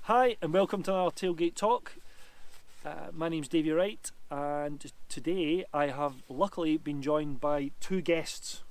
Hi and welcome to our Tailgate Talk. My name's Davy Wright, and today I have luckily been joined by two guests.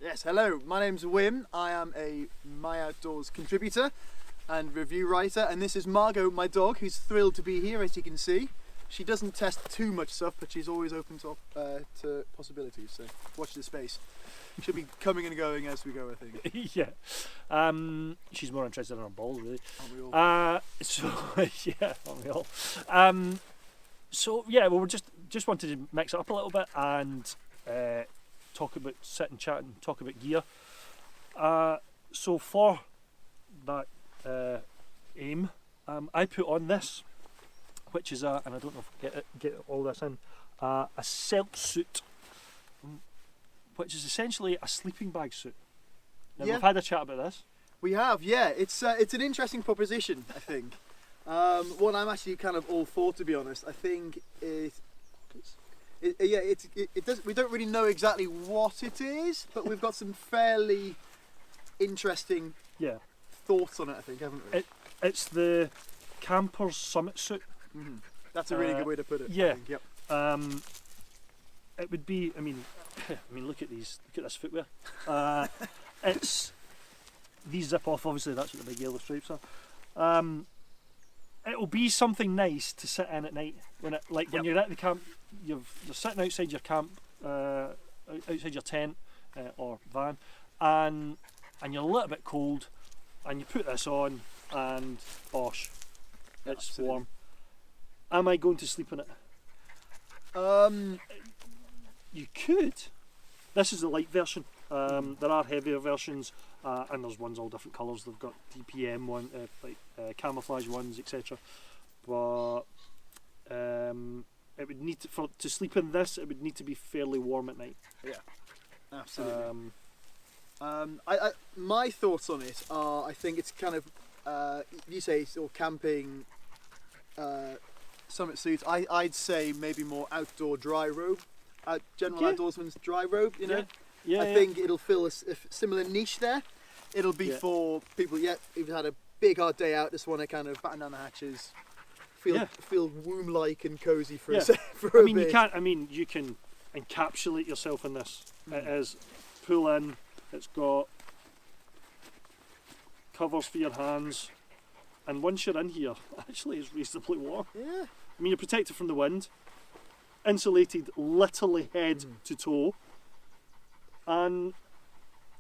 Yes, hello, my name's Wim. I am a MyOutdoors contributor and review writer, and this is Margot, my dog, who's thrilled to be here, as you can see. She doesn't test too much stuff, but she's always open to possibilities, so watch this space. She'll be coming and going as we go, I think. Yeah, she's more interested in her balls, really. Aren't we all? Yeah, aren't we all? Well, we just wanted to mix it up a little bit and sit and chat and talk about gear. So for that aim, I put on this, which is and I don't know if I get all this in, a Selk suit, which is essentially a sleeping bag suit. Now, Yeah. we've had a chat about this. We have, yeah. It's an interesting proposition, I think. One I'm actually kind of all for, to be honest. I think it does. We don't really know exactly what it is, but we've got some fairly interesting thoughts on it, I think, haven't we? It's the camper's summit suit. Mm-hmm. That's a really good way to put it. Yeah. I think, yep. It would be. I mean, look at these. Look at this footwear. It's these zip off. Obviously, that's what the big yellow stripes are. It'll be something nice to sit in at night when you're at the camp. You're sitting outside your camp, outside your tent or van, and you're a little bit cold, and you put this on, and bosh, it's Absolutely. warm. Am I going to sleep in it? You could. This is the light version. There are heavier versions, and there's ones all different colours. They've got DPM one, camouflage ones, etc. But it would need to sleep in this. It would need to be fairly warm at night. Yeah, absolutely. My thoughts on it are, I think it's kind of, you say sort of camping, summit suits. I'd say maybe more outdoor dry robe, general outdoorsman's dry robe. You know, I think it'll fill a similar niche there. It'll be for people who've had a big hard day out, just want to kind of batten down the hatches, feel womb-like and cozy for a bit. You can encapsulate yourself in this. It is pull in. It's got covers for your hands, and once you're in here, actually, it's reasonably warm. Yeah. I mean, you're protected from the wind, insulated literally head to toe, and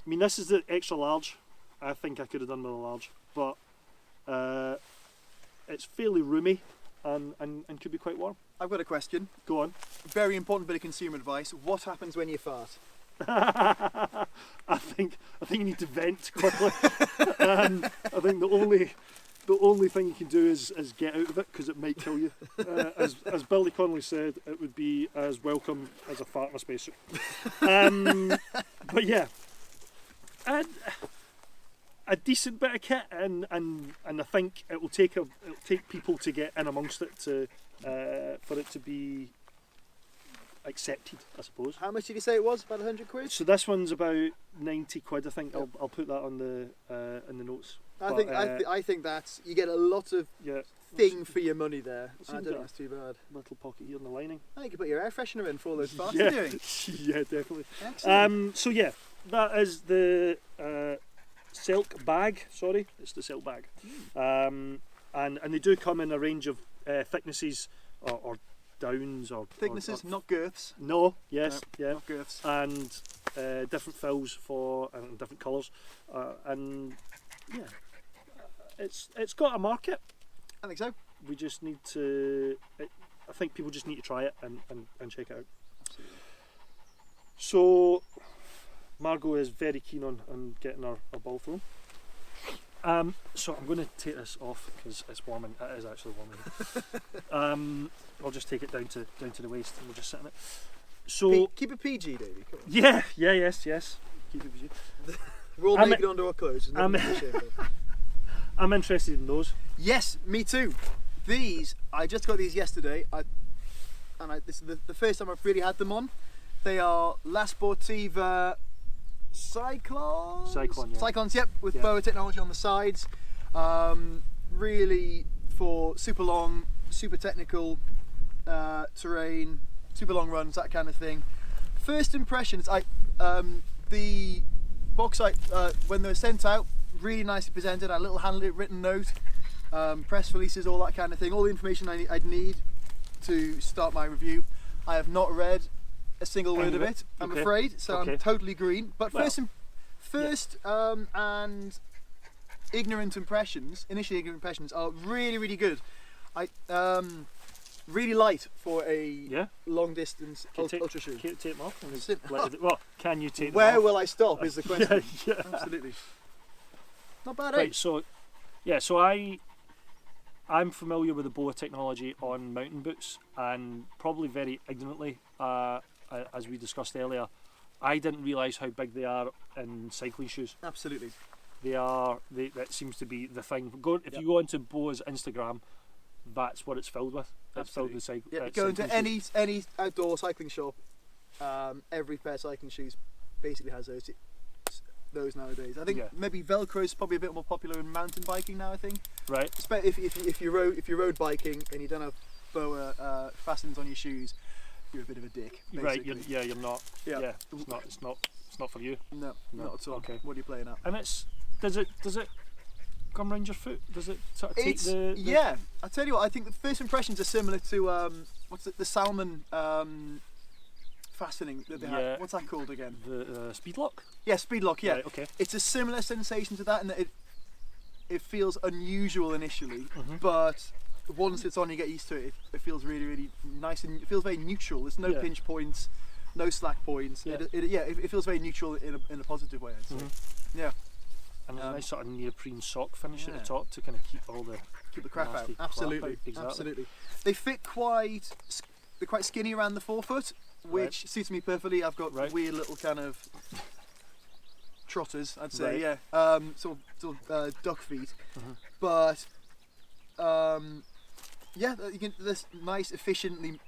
I mean, this is the extra large. I think I could have done with a large, but it's fairly roomy and could be quite warm. I've got a question. Go on. Very important bit of consumer advice. What happens when you fart? I think you need to vent quickly. I think the only thing you can do is get out of it, because it might kill you. As Billy Connolly said, it would be as welcome as a fart in a spacesuit. But yeah, a decent bit of kit, and I think it'll take people to get in amongst it for it to be accepted, I suppose. How much did you say it was? About 100 quid? So this one's about 90 quid, I think. I'll put that on the in the notes. I think that's, you get a lot of thing for your money there. I don't think that's too bad. Little pocket here in the lining. I think you could put your air freshener in for all those farts you're doing. Yeah, definitely. Excellent. So yeah, that is the Selk'bag. Sorry, it's the Selk'bag. And they do come in a range of thicknesses or downs or thicknesses, not girths. No, yes, no, not girths. And different fills and different colours, and yeah, it's got a market. I think so. We just need to. I think people just need to try it and check it out. Absolutely. So Margot is very keen on getting her ball thrown. So I'm going to take this off because it's warming. It is actually warming. I'll just take it down to the waist and we'll just sit in it. So keep it PG, Davey. Come on. Yes. Keep it PG. We're all naked under our clothes. I'm interested in those. Yes, me too. These, I just got these yesterday. This is the first time I've really had them on. They are La Sportiva Cyklon. Cyclons, yep, with BOA technology on the sides. Really for super long, super technical terrain, super long runs, that kind of thing. First impressions, the box art, when they were sent out, really nicely presented. A little handwritten note, press releases, all that kind of thing. All the information I'd need to start my review. I have not read a single word of it, I'm afraid, so I'm totally green. But first and initial impressions are really, really good. Really light for a long distance ultra shoe. Can you take them off? Well, can you take them Where off? will I stop is the question. Yeah. Absolutely. Not bad, Right, so I'm familiar with the BOA technology on mountain boots, and probably very ignorantly, as we discussed earlier, I didn't realise how big they are in cycling shoes. Absolutely. That seems to be the thing. If you go into BOA's Instagram, that's what it's filled with. It's filled with go into any outdoor cycling shop, every pair of cycling shoes basically has those nowadays. I think maybe Velcro is probably a bit more popular in mountain biking now. I think. Right. If you're road biking and you don't have BOA fastenings on your shoes, you're a bit of a dick. Basically. Right. You're not. Yeah. It's not for you. No, not at all. Okay. What are you playing at? And does it come around your foot? Does it sort of take the Yeah, I tell you what. I think the first impressions are similar to the salmon fastening that they have. What's that called again? The speed lock. Yeah, speed lock. Yeah. Right, okay. It's a similar sensation to that, in that it feels unusual initially, but once it's on, you get used to it. It feels really, really nice, and it feels very neutral. There's no pinch points, no slack points. Yeah. It feels very neutral in a positive way, I'd say. Yeah. And a nice sort of neoprene sock finish at the top to kind of keep the crap out. Absolutely, absolutely. They fit they're quite skinny around the forefoot, which suits me perfectly. I've got weird little kind of trotters, I'd say. Yeah, sort of duck feet, but this nice, efficiently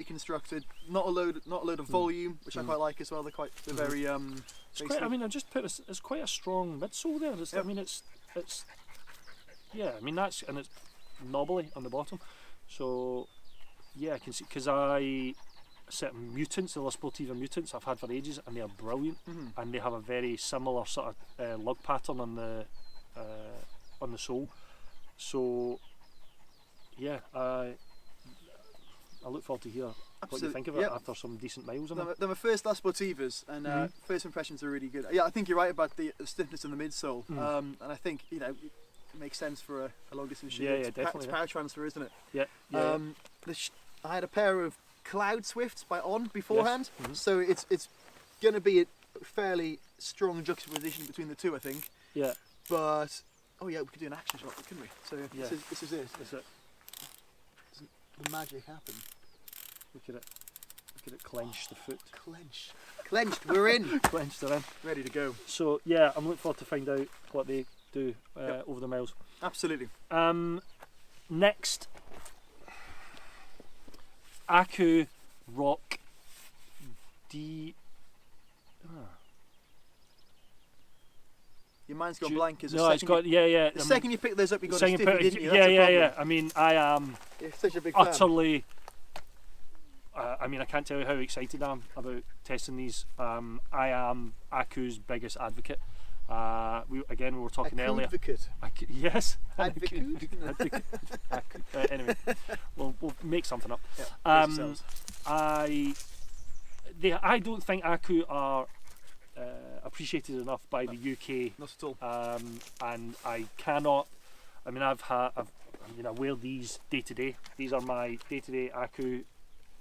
constructed. Not a load of volume, which I quite like as well. They're very. I just put it's quite a strong midsole there. It's it's knobbly on the bottom. So I can see, because I certain mutants, the Sportiva mutants I've had for ages, and they are brilliant, and they have a very similar sort of lug pattern on the sole. So I look forward to hear what you think of it after some decent miles on them. They're my first Sportivas, and first impressions are really good. Yeah, I think you're right about the stiffness in the midsole, and I think it makes sense for a long distance shoe. Yeah, definitely. It's power transfer, isn't it? Yeah. I had a pair of Cloud Swifts by On beforehand, so it's going to be a fairly strong juxtaposition between the two, I think. Yeah. But we could do an action shot, couldn't we? So this is it. That's it. The magic happen. Look at it clench the foot. Clenched. We're in. Clenched, they're in. Ready to go. So I'm looking forward to find out what they do over the miles. Absolutely. Next, Aku Rock D. Your mind's gone blank. The second you pick those up, you got a stiffy, didn't you? Yeah. I mean, I am such a big utterly. I can't tell you how excited I am about testing these. I am Aku's biggest advocate. We were talking earlier. Advocate. Yes. Advocate. Anyway, we'll make something up. Yeah, I don't think Aku are appreciated enough by the UK. Not at all. And I cannot. I wear these day to day. These are my day-to-day Aku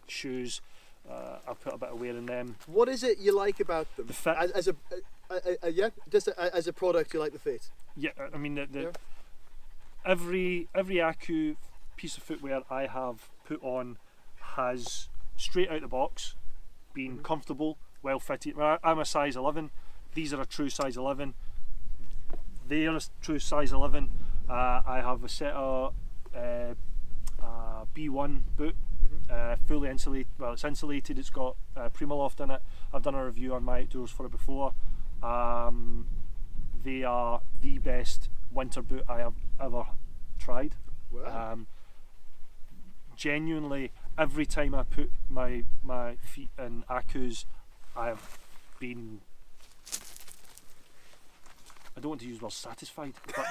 shoes. I put a bit of wear in them. What is it you like about them? The fit. As a product, you like the fit. Yeah, I mean every Aku piece of footwear I have put on has straight out the box been comfortable, well fitted. I'm a size 11. These are a true size 11. They are a true size 11. I have a set of B1 boot, fully insulated. Well, it's insulated. It's got Primaloft in it. I've done a review on MyOutdoors for it before. They are the best winter boot I have ever tried. Wow. Genuinely, every time I put my feet in Aku's, I've been, I don't want to use the word satisfied, but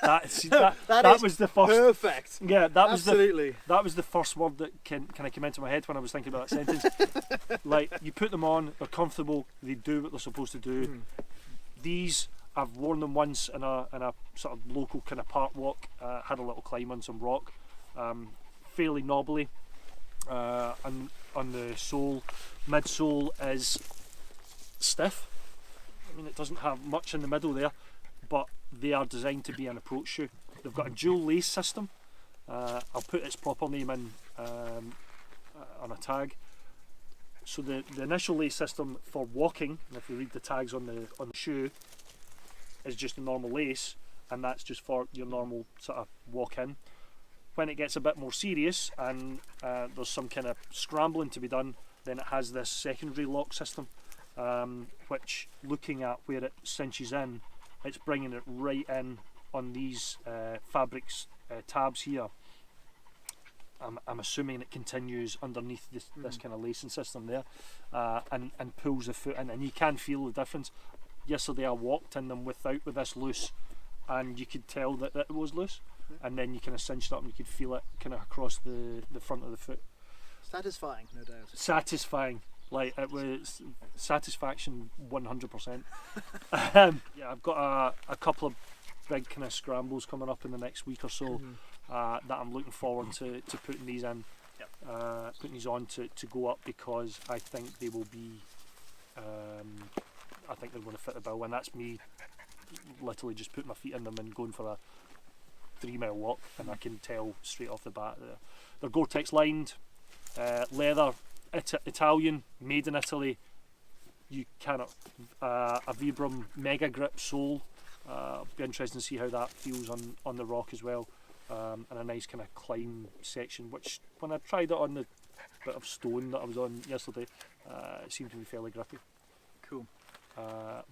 that was the first. Perfect. Yeah, that Absolutely. was the first word that kind of came into my head when I was thinking about that sentence. Like, you put them on, they're comfortable, they do what they're supposed to do. These, I've worn them once in a sort of local kind of park walk. Had a little climb on some rock, fairly knobbly, and on the sole, midsole is stiff. I mean, it doesn't have much in the middle there, but they are designed to be an approach shoe. They've got a dual lace system. I'll put its proper name in on a tag. So the initial lace system for walking, and if you read the tags on the shoe, is just a normal lace, and that's just for your normal sort of walk in. When it gets a bit more serious and there's some kind of scrambling to be done, then it has this secondary lock system, which, looking at where it cinches in, it's bringing it right in on these fabrics tabs here. I'm assuming it continues underneath this kind of lacing system there, and pulls the foot in, and you can feel the difference. Yesterday I walked in them with this loose, and you could tell that it was loose, and then you kind of cinched up and you could feel it kind of across the front of the foot. Satisfying, no doubt. Satisfying, like it was satisfaction 100%. Yeah, I've got a couple of big kind of scrambles coming up in the next week or so that I'm looking forward to putting these in, putting these on to go up, because I think they will be, I think they're going to fit the bill, and that's me literally just putting my feet in them and going for a 3-mile walk, and I can tell straight off the bat they're Gore-Tex lined, leather, Italian, made in Italy. You cannot, a Vibram Mega Grip sole. Be interesting to see how that feels on the rock as well, and a nice kind of climb section, which when I tried it on the bit of stone that I was on yesterday, it seemed to be fairly grippy. Cool.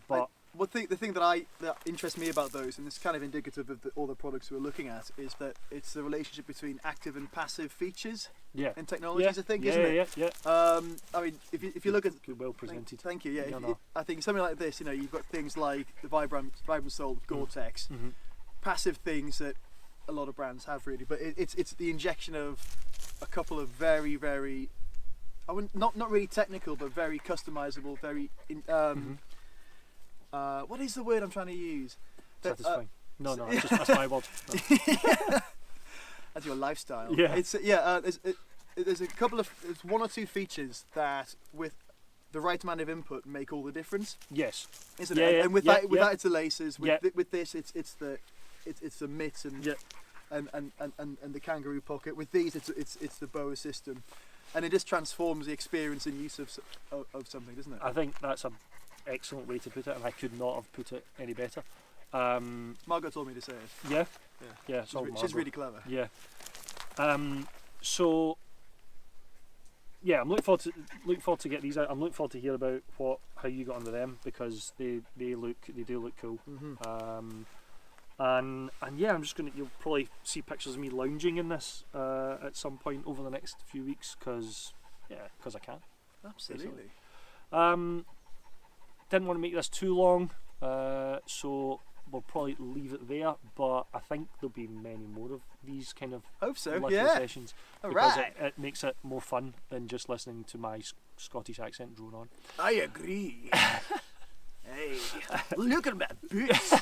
But the thing that interests me about those, and it's kind of indicative of all the products we're looking at, is that it's the relationship between active and passive features and technologies. I think, isn't it? Yeah. I mean, if you look at well presented. Thank you. Yeah, I think something like this. You know, you've got things like the Vibram sole, Gore-Tex, passive things that a lot of brands have really, but it's the injection of a couple of very, very, I wouldn't, not really technical, but very customizable, very what is the word I'm trying to use? Satisfying. That's my word. No. That's your lifestyle. Yeah. There's one or two features that, with the right amount of input, make all the difference. Yes. Isn't it? And with that, it's the laces. With this, it's the mitts and the kangaroo pocket. With these, it's the boa system, and it just transforms the experience and use of something, doesn't it? I think that's an excellent way to put it, and I could not have put it any better. Margot told me to say it. Yeah. She's really clever. Yeah. So yeah, I'm looking forward to get these out. I'm looking forward to hear about how you got on with them, because they do look cool. And yeah, you'll probably see pictures of me lounging in this at some point over the next few weeks, because I can. Absolutely. Didn't want to make this too long, so we'll probably leave it there, but I think there'll be many more of these kind of sessions, because it makes it more fun than just listening to my Scottish accent drone on. I agree. Hey, look at that boots.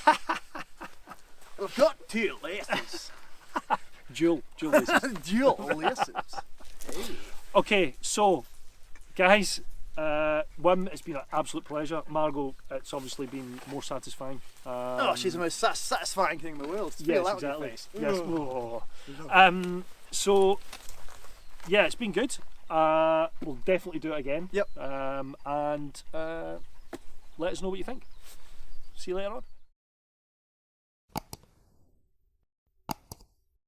I've got 2 laces. Dual laces. Dual laces. Hey. Okay, so guys, Wim, it's been an absolute pleasure. Margot, it's obviously been more satisfying. She's the most satisfying thing in the world. Feel that exactly. On your face. Yes. Oh. So yeah, it's been good. We'll definitely do it again. Yep. And let us know what you think. See you later on.